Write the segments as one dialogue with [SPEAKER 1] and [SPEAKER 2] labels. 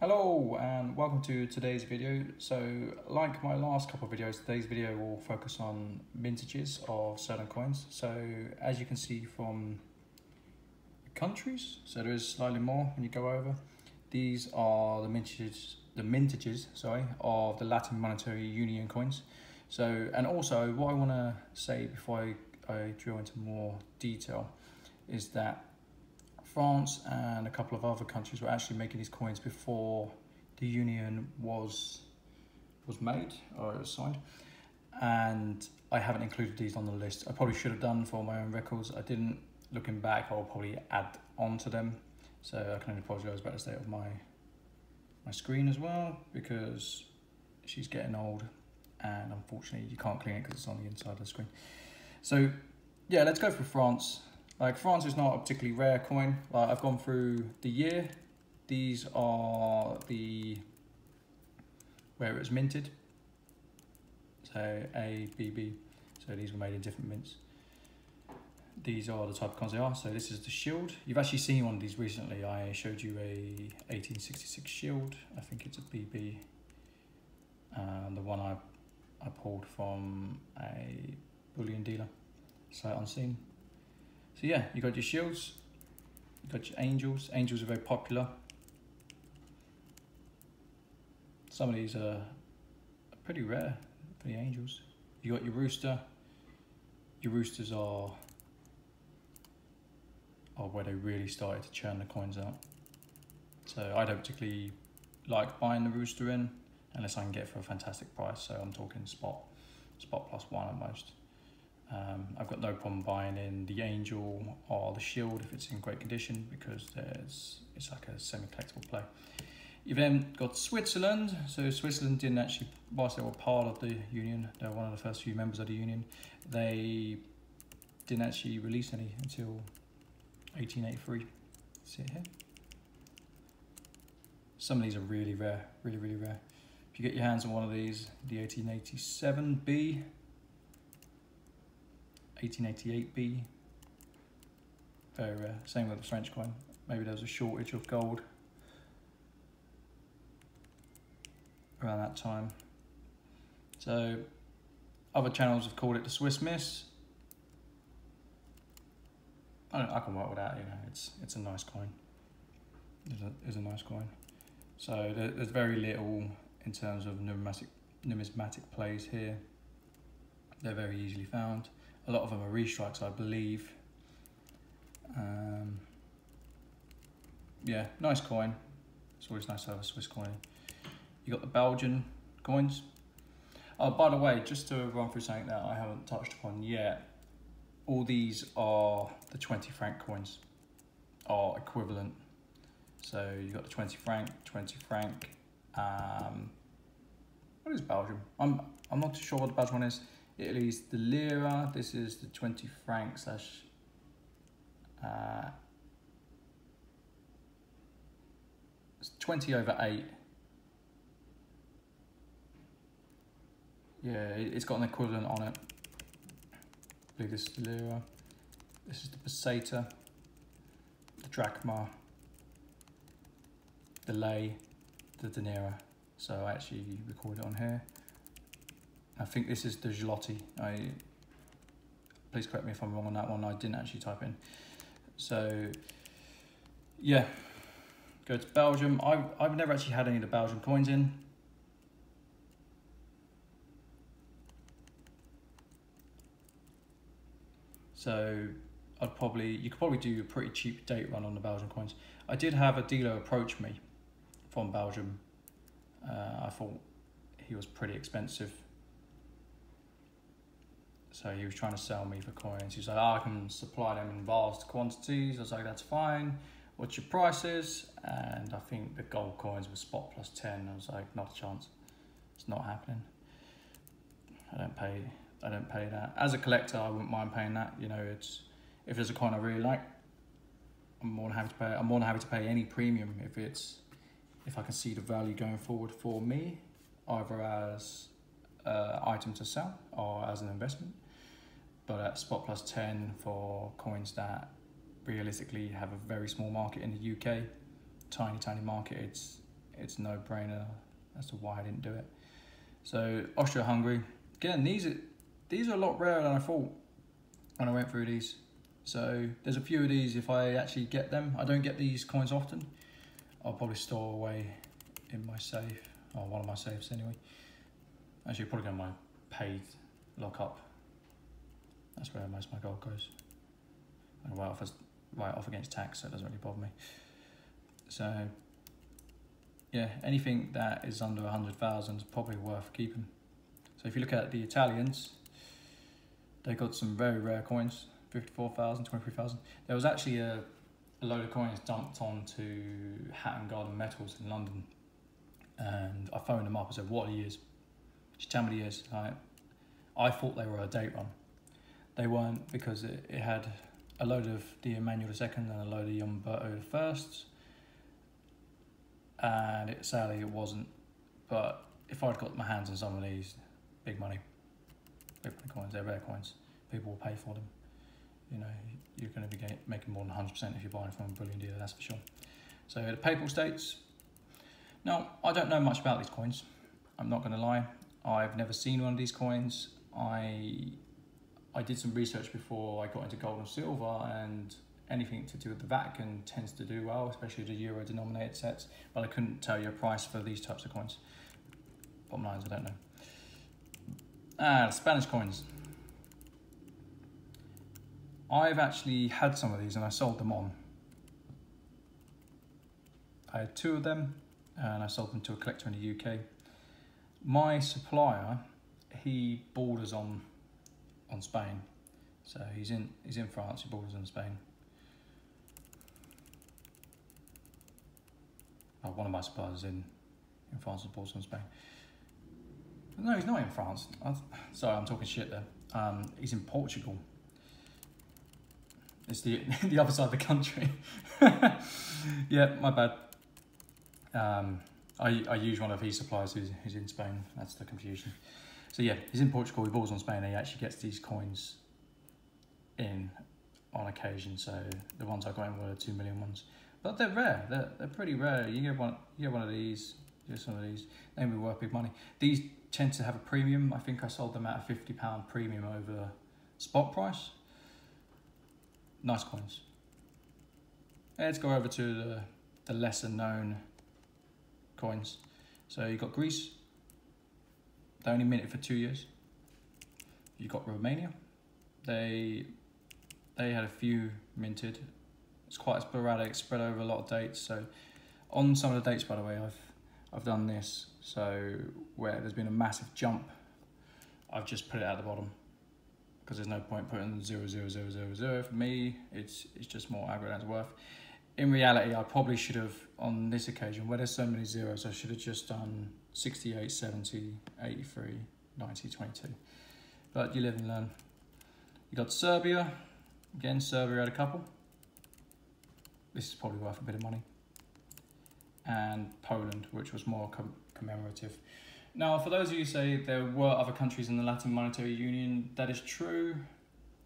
[SPEAKER 1] Hello and welcome to today's video. So like my last couple of videos, today's video will focus on mintages of certain coins. So as you can see from the countries, so there is slightly more when you go over. These are the mintages of the Latin Monetary Union coins. So, and also what I want to say before I drill into more detail is that France and a couple of other countries were actually making these coins before the union was made or it was signed, and I haven't included these on the list. I probably should have done for my own records. I didn't. Looking back, I'll probably add on to them, so I can only apologise about the state of my screen as well, because she's getting old and unfortunately you can't clean it because it's on the inside of the screen. So yeah, let's go for France. Like, France is not a particularly rare coin. Like, I've gone through the year. These are where it was minted. So A, B, B. So these were made in different mints. These are the type of coins they are. So this is the shield. You've actually seen one of these recently. I showed you a 1866 shield. I think it's a BB. The one I pulled from a bullion dealer, sight unseen. So yeah, you got your shields, you got your angels. Angels are very popular. Some of these are pretty rare for the angels. You got your rooster. Your roosters are where they really started to churn the coins out. So I don't particularly like buying the rooster in unless I can get it for a fantastic price. So I'm talking spot plus one at most. I've got no problem buying in the angel or the shield if it's in great condition, because it's like a semi-collectible play. You've then got Switzerland. So Switzerland didn't actually, whilst they were part of the union, they were one of the first few members of the union, they didn't actually release any until 1883. See it here? Some of these are really rare, really rare. If you get your hands on one of these, the 1887B, 1888B, very rare. Same with the French coin. Maybe there was a shortage of gold around that time. So other channels have called it the Swiss Miss. I can work with that. You know, it's a nice coin. It's a nice coin. So there's very little in terms of numismatic plays here. They're very easily found. A lot of them are restrikes, I believe. Yeah, nice coin. It's always nice to have a Swiss coin. You got the Belgian coins. Oh, by the way, just to run through something that I haven't touched upon yet, all these are the 20 franc coins, are equivalent. So you got the 20 franc. What is Belgium? I'm not too sure what the Belgian one is. Italy's the lira. This is the 20 franc slash it's 20/8. Yeah, it's got an equivalent on it. I believe this is the lira. This is the peseta, the drachma, the lei, the denara. So I actually recorded it on here. I think this is the zloty. Please correct me if I'm wrong on that one. I didn't actually type in. So yeah, go to Belgium. I've never actually had any of the Belgian coins in. So you could probably do a pretty cheap date run on the Belgian coins. I did have a dealer approach me from Belgium. I thought he was pretty expensive. So he was trying to sell me for coins. He was like, I can supply them in vast quantities. I was like, that's fine. What's your prices? And I think the gold coins were spot plus 10. I was like, not a chance. It's not happening. I don't pay that. As a collector, I wouldn't mind paying that. You know, if there's a coin I really like, I'm more than happy to pay it. I'm more than happy to pay any premium if I can see the value going forward for me, either as item to sell or as an investment. But at spot plus 10 for coins that realistically have a very small market in the UK, tiny market, it's a no-brainer as to why I didn't do it. So Austria-Hungary, again, these are a lot rarer than I thought when I went through these. So there's a few of these, if I actually get them, I don't get these coins often, I'll probably store away in my safe, or one of my safes anyway. Actually, probably go in my paid lockup. That's where most of my gold goes. And right off against tax, so it doesn't really bother me. So yeah, anything that is under 100,000 is probably worth keeping. So if you look at the Italians, they got some very rare coins, 54,000, 23,000. There was actually a load of coins dumped onto Hatton Garden Metals in London, and I phoned them up and said, what are the years? Just tell me the years. I thought they were a date run. They weren't, because it had a load of the Emmanuel II and a load of Umberto I, and sadly it wasn't. But if I'd got my hands on some of these, big money coins, they're rare coins, people will pay for them. You know, you're going to be making more than 100% if you're buying from a bullion dealer, that's for sure. So the Papal States. Now, I don't know much about these coins, I'm not going to lie. I've never seen one of these coins. I did some research before I got into gold and silver, and anything to do with the Vatican tends to do well, especially the euro denominated sets, but I couldn't tell you a price for these types of coins. Bottom lines, I don't know. Spanish coins. I've actually had some of these and I sold them on. I had 2 of them and I sold them to a collector in the UK. My supplier, he borders on Spain, so he's in France. He borders on Spain. Oh, one of my suppliers in France and borders on Spain. No, he's not in France. Sorry, I'm talking shit there. He's in Portugal. It's the other side of the country. Yeah, my bad. I use one of his suppliers who's in Spain. That's the confusion. So yeah, he's in Portugal, he balls on Spain, and he actually gets these coins in on occasion. So the ones I got in were the 2 million ones. But they're rare, they're pretty rare. You get one of these, you get some of these, they will be worth big money. These tend to have a premium. I think I sold them at a £50 premium over spot price. Nice coins. Let's go over to the lesser known coins. So you've got Greece. They only minted for 2 years. You've got Romania. They had a few minted. It's quite sporadic, spread over a lot of dates. So on some of the dates, by the way, I've done this. So where there's been a massive jump, I've just put it at the bottom, because there's no point putting 00000. For me, it's just more aggro than it's worth. In reality, I probably should have, on this occasion, where there's so many zeros, I should have just done 68, 70, 83, 90, 22. But you live and learn. You got Serbia. Again, Serbia had a couple. This is probably worth a bit of money. And Poland, which was more commemorative. Now, for those of you who say there were other countries in the Latin Monetary Union, that is true.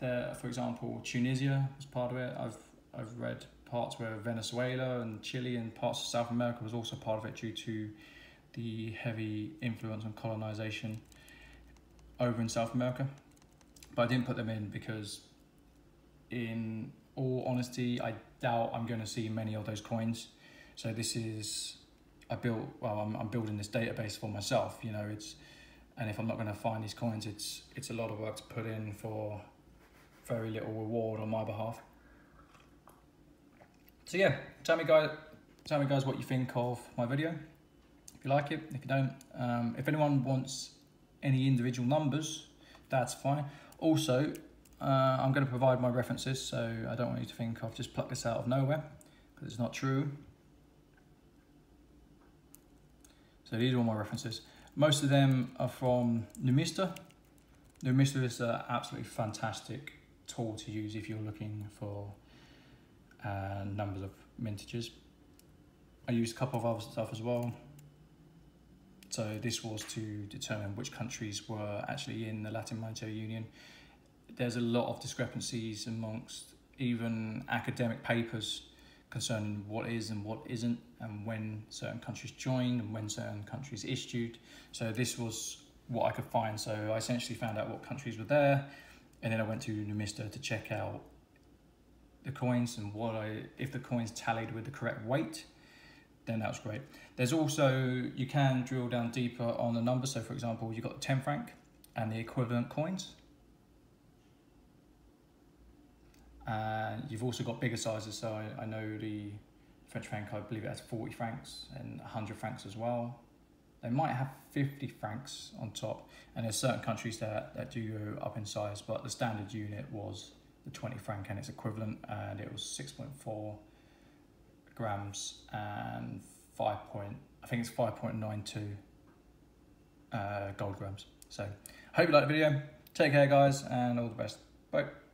[SPEAKER 1] There, for example, Tunisia was part of it. I've read parts where Venezuela and Chile and parts of South America was also part of it due to the heavy influence on colonization over in South America. But I didn't put them in because, in all honesty, I doubt I'm going to see many of those coins. So this is, I'm building this database for myself, you know, and if I'm not going to find these coins, it's a lot of work to put in for very little reward on my behalf. So yeah, tell me guys what you think of my video. If you like it, if you don't, if anyone wants any individual numbers, that's fine. Also, I'm going to provide my references, so I don't want you to think I've just plucked this out of nowhere, because it's not true. So these are all my references. Most of them are from Numista. Numista is an absolutely fantastic tool to use if you're looking for numbers of mintages. I used a couple of other stuff as well. So this was to determine which countries were actually in the Latin Monetary Union. There's a lot of discrepancies amongst even academic papers concerning what is and what isn't, and when certain countries joined and when certain countries issued. So this was what I could find. So I essentially found out what countries were there, and then I went to Numistor to check out the coins and if the coins tallied with the correct weight, then that was great. There's also, you can drill down deeper on the numbers. So for example, you've got the 10 franc and the equivalent coins. And you've also got bigger sizes. So I know the French franc, I believe it has 40 francs and 100 francs as well. They might have 50 francs on top. And there's certain countries that do go up in size, but the standard unit was the 20 franc and its equivalent, and it was 6.4 grams and I think it's 5.92 gold grams. So hope you liked the video. Take care guys, and all the best. Bye.